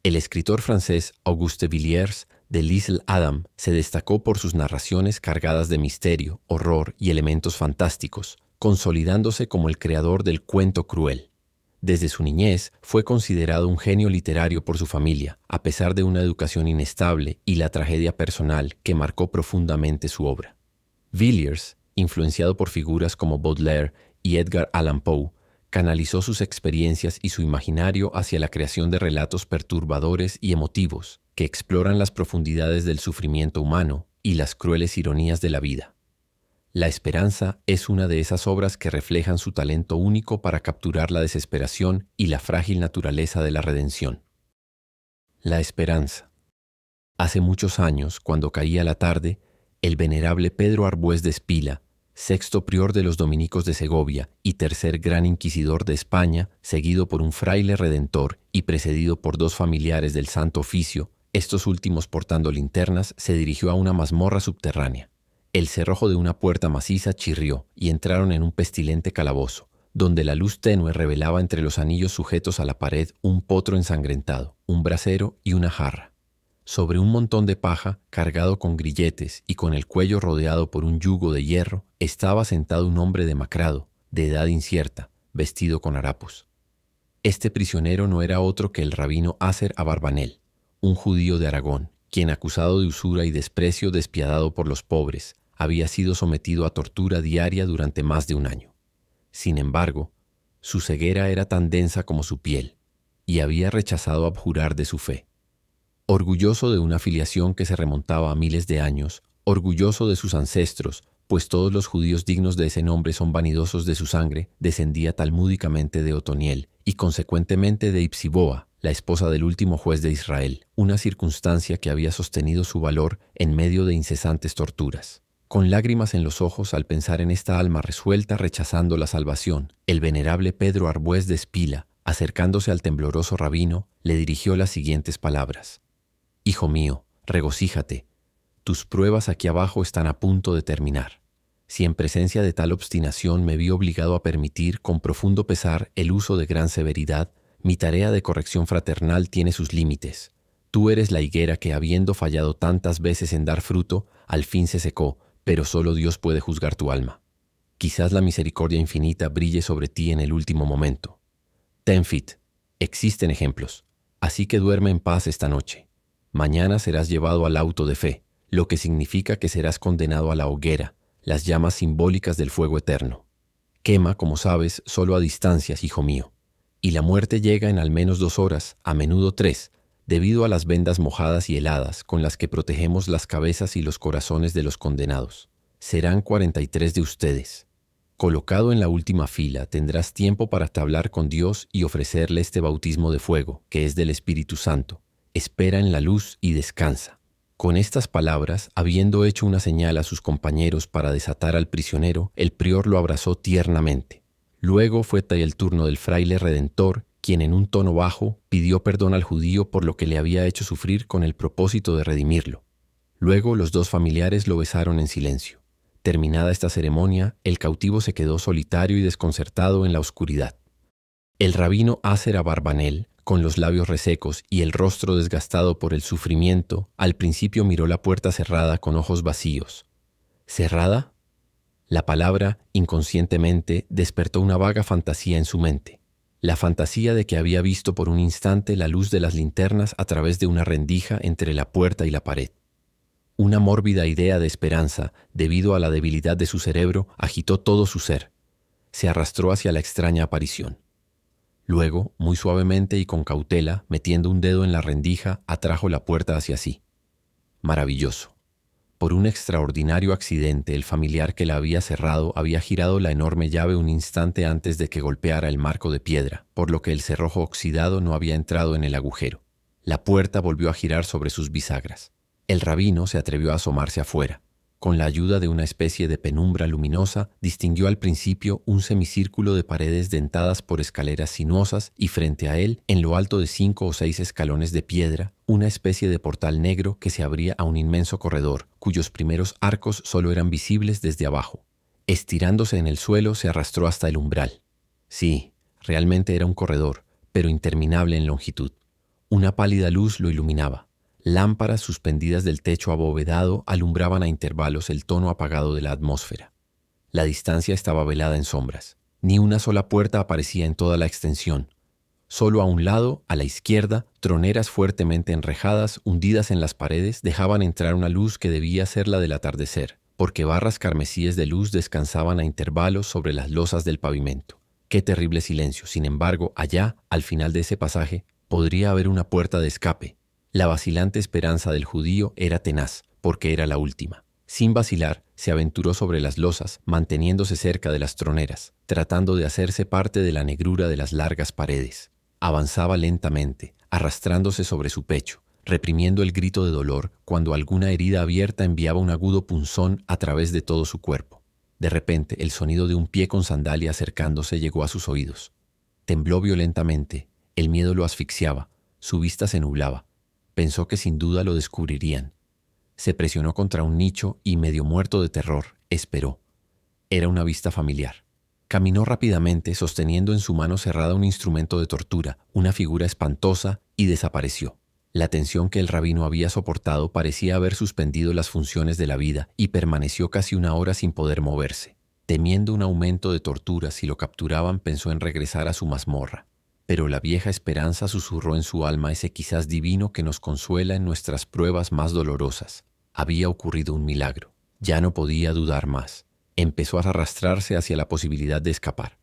El escritor francés Auguste Villiers de L'Isle Adam se destacó por sus narraciones cargadas de misterio, horror y elementos fantásticos, consolidándose como el creador del cuento cruel. Desde su niñez fue considerado un genio literario por su familia, a pesar de una educación inestable y la tragedia personal que marcó profundamente su obra. Villiers, influenciado por figuras como Baudelaire y Edgar Allan Poe, canalizó sus experiencias y su imaginario hacia la creación de relatos perturbadores y emotivos que exploran las profundidades del sufrimiento humano y las crueles ironías de la vida. La Esperanza es una de esas obras que reflejan su talento único para capturar la desesperación y la frágil naturaleza de la redención. La Esperanza. Hace muchos años, cuando caía la tarde, el venerable Pedro Arbués de Espila, sexto prior de los dominicos de Segovia y tercer gran inquisidor de España, seguido por un fraile redentor y precedido por dos familiares del Santo Oficio, estos últimos portando linternas, se dirigió a una mazmorra subterránea. El cerrojo de una puerta maciza chirrió y entraron en un pestilente calabozo, donde la luz tenue revelaba entre los anillos sujetos a la pared un potro ensangrentado, un brasero y una jarra. Sobre un montón de paja, cargado con grilletes y con el cuello rodeado por un yugo de hierro, estaba sentado un hombre demacrado, de edad incierta, vestido con harapos. Este prisionero no era otro que el rabino Aser Abarbanel, un judío de Aragón, quien, acusado de usura y desprecio despiadado por los pobres, había sido sometido a tortura diaria durante más de un año. Sin embargo, su ceguera era tan densa como su piel, y había rechazado abjurar de su fe. Orgulloso de una filiación que se remontaba a miles de años, orgulloso de sus ancestros, pues todos los judíos dignos de ese nombre son vanidosos de su sangre, descendía talmúdicamente de Otoniel y consecuentemente de Ipsiboa, la esposa del último juez de Israel, una circunstancia que había sostenido su valor en medio de incesantes torturas. Con lágrimas en los ojos al pensar en esta alma resuelta rechazando la salvación, el venerable Pedro Arbués de Espila, acercándose al tembloroso rabino, le dirigió las siguientes palabras: «Hijo mío, regocíjate. Tus pruebas aquí abajo están a punto de terminar. Si en presencia de tal obstinación me vi obligado a permitir con profundo pesar el uso de gran severidad, mi tarea de corrección fraternal tiene sus límites. Tú eres la higuera que, habiendo fallado tantas veces en dar fruto, al fin se secó, pero solo Dios puede juzgar tu alma. Quizás la misericordia infinita brille sobre ti en el último momento. Ten fit, existen ejemplos, así que duerme en paz esta noche. Mañana serás llevado al auto de fe, lo que significa que serás condenado a la hoguera, las llamas simbólicas del fuego eterno. Quema, como sabes, solo a distancias, hijo mío. Y la muerte llega en al menos 2 horas, a menudo 3, debido a las vendas mojadas y heladas con las que protegemos las cabezas y los corazones de los condenados. Serán 43 de ustedes. Colocado en la última fila, tendrás tiempo para hablar con Dios y ofrecerle este bautismo de fuego, que es del Espíritu Santo. Espera en la luz y descansa». Con estas palabras, habiendo hecho una señal a sus compañeros para desatar al prisionero, el prior lo abrazó tiernamente. Luego fue el turno del fraile redentor, quien en un tono bajo pidió perdón al judío por lo que le había hecho sufrir con el propósito de redimirlo. Luego los dos familiares lo besaron en silencio. Terminada esta ceremonia, el cautivo se quedó solitario y desconcertado en la oscuridad. El rabino Aser Abarbanel, con los labios resecos y el rostro desgastado por el sufrimiento, al principio miró la puerta cerrada con ojos vacíos. ¿Cerrada? La palabra, inconscientemente, despertó una vaga fantasía en su mente. La fantasía de que había visto por un instante la luz de las linternas a través de una rendija entre la puerta y la pared. Una mórbida idea de esperanza, debido a la debilidad de su cerebro, agitó todo su ser. Se arrastró hacia la extraña aparición. Luego, muy suavemente y con cautela, metiendo un dedo en la rendija, atrajo la puerta hacia sí. Maravilloso. Por un extraordinario accidente, el familiar que la había cerrado había girado la enorme llave un instante antes de que golpeara el marco de piedra, por lo que el cerrojo oxidado no había entrado en el agujero. La puerta volvió a girar sobre sus bisagras. El rabino se atrevió a asomarse afuera. Con la ayuda de una especie de penumbra luminosa, distinguió al principio un semicírculo de paredes dentadas por escaleras sinuosas y frente a él, en lo alto de 5 o 6 escalones de piedra, una especie de portal negro que se abría a un inmenso corredor, cuyos primeros arcos solo eran visibles desde abajo. Estirándose en el suelo, se arrastró hasta el umbral. Sí, realmente era un corredor, pero interminable en longitud. Una pálida luz lo iluminaba. Lámparas suspendidas del techo abovedado alumbraban a intervalos el tono apagado de la atmósfera. La distancia estaba velada en sombras. Ni una sola puerta aparecía en toda la extensión. Solo a un lado, a la izquierda, troneras fuertemente enrejadas, hundidas en las paredes, dejaban entrar una luz que debía ser la del atardecer, porque barras carmesíes de luz descansaban a intervalos sobre las losas del pavimento. Qué terrible silencio. Sin embargo, allá, al final de ese pasaje, podría haber una puerta de escape. La vacilante esperanza del judío era tenaz, porque era la última. Sin vacilar, se aventuró sobre las losas, manteniéndose cerca de las troneras, tratando de hacerse parte de la negrura de las largas paredes. Avanzaba lentamente, arrastrándose sobre su pecho, reprimiendo el grito de dolor cuando alguna herida abierta enviaba un agudo punzón a través de todo su cuerpo. De repente, el sonido de un pie con sandalia acercándose llegó a sus oídos. Tembló violentamente, el miedo lo asfixiaba, su vista se nublaba. Pensó que sin duda lo descubrirían. Se presionó contra un nicho y, medio muerto de terror, esperó. Era una vista familiar. Caminó rápidamente, sosteniendo en su mano cerrada un instrumento de tortura, una figura espantosa, y desapareció. La tensión que el rabino había soportado parecía haber suspendido las funciones de la vida y permaneció casi una hora sin poder moverse. Temiendo un aumento de torturas si lo capturaban, pensó en regresar a su mazmorra. Pero la vieja esperanza susurró en su alma ese quizás divino que nos consuela en nuestras pruebas más dolorosas. Había ocurrido un milagro. Ya no podía dudar más. Empezó a arrastrarse hacia la posibilidad de escapar.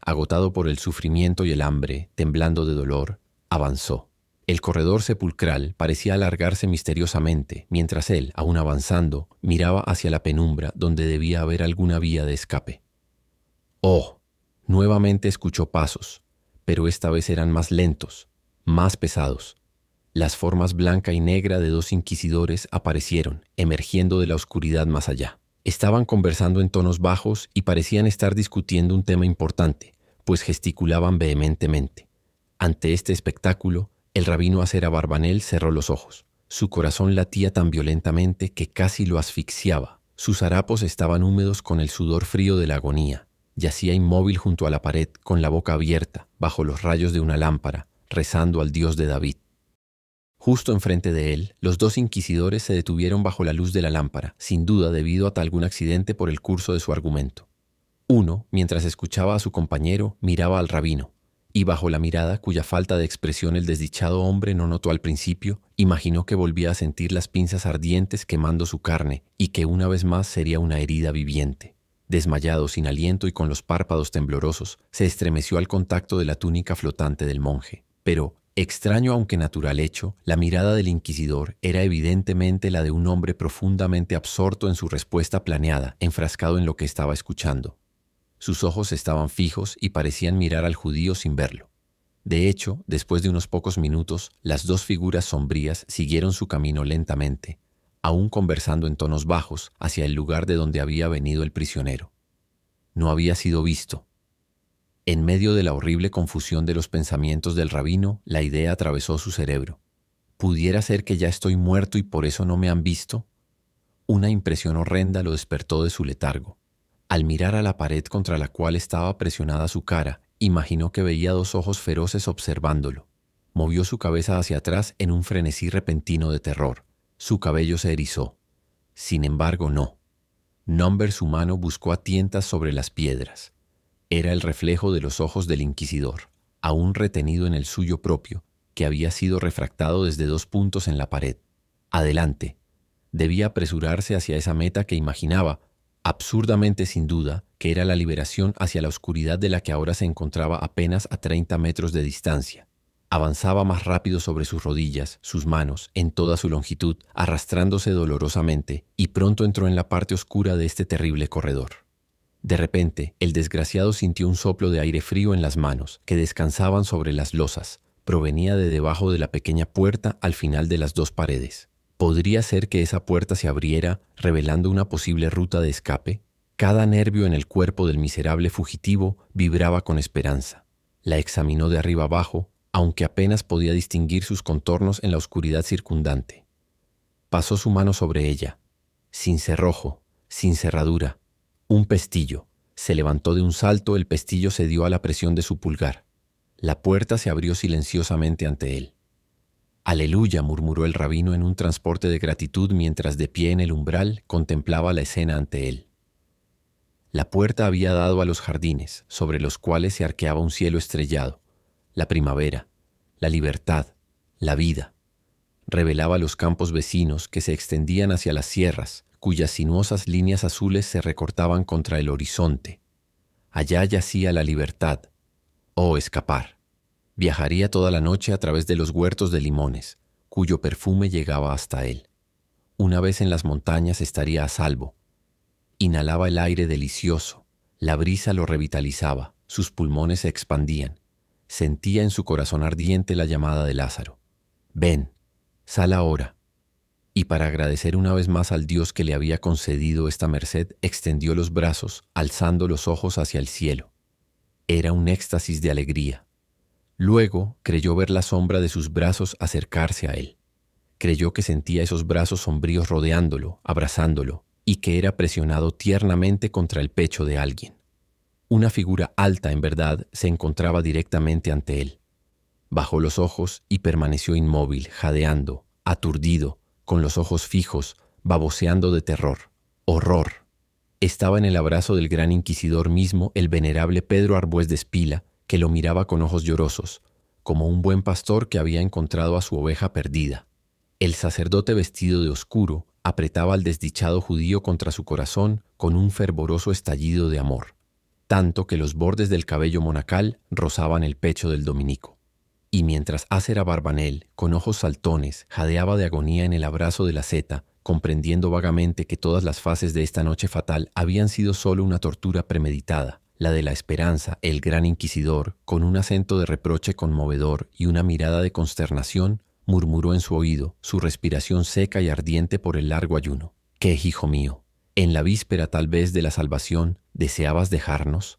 Agotado por el sufrimiento y el hambre, temblando de dolor, avanzó. El corredor sepulcral parecía alargarse misteriosamente, mientras él, aún avanzando, miraba hacia la penumbra donde debía haber alguna vía de escape. ¡Oh! Nuevamente escuchó pasos, pero esta vez eran más lentos, más pesados. Las formas blanca y negra de dos inquisidores aparecieron, emergiendo de la oscuridad más allá. Estaban conversando en tonos bajos y parecían estar discutiendo un tema importante, pues gesticulaban vehementemente. Ante este espectáculo, el rabino Aser Abarbanel cerró los ojos. Su corazón latía tan violentamente que casi lo asfixiaba. Sus harapos estaban húmedos con el sudor frío de la agonía. Yacía inmóvil junto a la pared, con la boca abierta, bajo los rayos de una lámpara, rezando al Dios de David. Justo enfrente de él, los dos inquisidores se detuvieron bajo la luz de la lámpara, sin duda debido a algún accidente por el curso de su argumento. Uno, mientras escuchaba a su compañero, miraba al rabino, y bajo la mirada, cuya falta de expresión el desdichado hombre no notó al principio, imaginó que volvía a sentir las pinzas ardientes quemando su carne y que una vez más sería una herida viviente. Desmayado, sin aliento y con los párpados temblorosos, se estremeció al contacto de la túnica flotante del monje. Pero, extraño aunque natural hecho, la mirada del inquisidor era evidentemente la de un hombre profundamente absorto en su respuesta planeada, enfrascado en lo que estaba escuchando. Sus ojos estaban fijos y parecían mirar al judío sin verlo. De hecho, después de unos pocos minutos, las dos figuras sombrías siguieron su camino lentamente, aún conversando en tonos bajos, hacia el lugar de donde había venido el prisionero. No había sido visto. En medio de la horrible confusión de los pensamientos del rabino, la idea atravesó su cerebro. ¿Pudiera ser que ya estoy muerto y por eso no me han visto? Una impresión horrenda lo despertó de su letargo. Al mirar a la pared contra la cual estaba presionada su cara, imaginó que veía dos ojos feroces observándolo. Movió su cabeza hacia atrás en un frenesí repentino de terror. Su cabello se erizó. Sin embargo, no. Number, su mano, buscó a tientas sobre las piedras. Era el reflejo de los ojos del inquisidor, aún retenido en el suyo propio, que había sido refractado desde dos puntos en la pared. Adelante. Debía apresurarse hacia esa meta que imaginaba, absurdamente sin duda, que era la liberación hacia la oscuridad de la que ahora se encontraba apenas a 30 metros de distancia. Avanzaba más rápido sobre sus rodillas, sus manos, en toda su longitud, arrastrándose dolorosamente, y pronto entró en la parte oscura de este terrible corredor. De repente, el desgraciado sintió un soplo de aire frío en las manos, que descansaban sobre las losas. Provenía de debajo de la pequeña puerta al final de las dos paredes. ¿Podría ser que esa puerta se abriera, revelando una posible ruta de escape? Cada nervio en el cuerpo del miserable fugitivo vibraba con esperanza. La examinó de arriba abajo, aunque apenas podía distinguir sus contornos en la oscuridad circundante. Pasó su mano sobre ella. Sin cerrojo, sin cerradura. Un pestillo. Se levantó de un salto, el pestillo cedió a la presión de su pulgar. La puerta se abrió silenciosamente ante él. Aleluya, murmuró el rabino en un transporte de gratitud mientras de pie en el umbral contemplaba la escena ante él. La puerta había dado a los jardines, sobre los cuales se arqueaba un cielo estrellado. La primavera, la libertad, la vida. Revelaba los campos vecinos que se extendían hacia las sierras, cuyas sinuosas líneas azules se recortaban contra el horizonte. Allá yacía la libertad. Oh, escapar. Viajaría toda la noche a través de los huertos de limones, cuyo perfume llegaba hasta él. Una vez en las montañas estaría a salvo. Inhalaba el aire delicioso, la brisa lo revitalizaba, sus pulmones se expandían. Sentía en su corazón ardiente la llamada de Lázaro. Ven, sal ahora. Y para agradecer una vez más al Dios que le había concedido esta merced, extendió los brazos, alzando los ojos hacia el cielo. Era un éxtasis de alegría. Luego creyó ver la sombra de sus brazos acercarse a él. Creyó que sentía esos brazos sombríos rodeándolo, abrazándolo, y que era presionado tiernamente contra el pecho de alguien. Una figura alta, en verdad, se encontraba directamente ante él. Bajó los ojos y permaneció inmóvil, jadeando, aturdido, con los ojos fijos, baboseando de terror. ¡Horror! Estaba en el abrazo del gran inquisidor mismo el venerable Pedro Arbués de Espila, que lo miraba con ojos llorosos, como un buen pastor que había encontrado a su oveja perdida. El sacerdote vestido de oscuro apretaba al desdichado judío contra su corazón con un fervoroso estallido de amor, tanto que los bordes del cabello monacal rozaban el pecho del dominico. Y mientras Ácera Barbanel, con ojos saltones, jadeaba de agonía en el abrazo de la asceta, comprendiendo vagamente que todas las fases de esta noche fatal habían sido solo una tortura premeditada, la de la esperanza, el gran inquisidor, con un acento de reproche conmovedor y una mirada de consternación, murmuró en su oído, su respiración seca y ardiente por el largo ayuno. ¿Qué, hijo mío? En la víspera tal vez de la salvación, ¿deseabas dejarnos?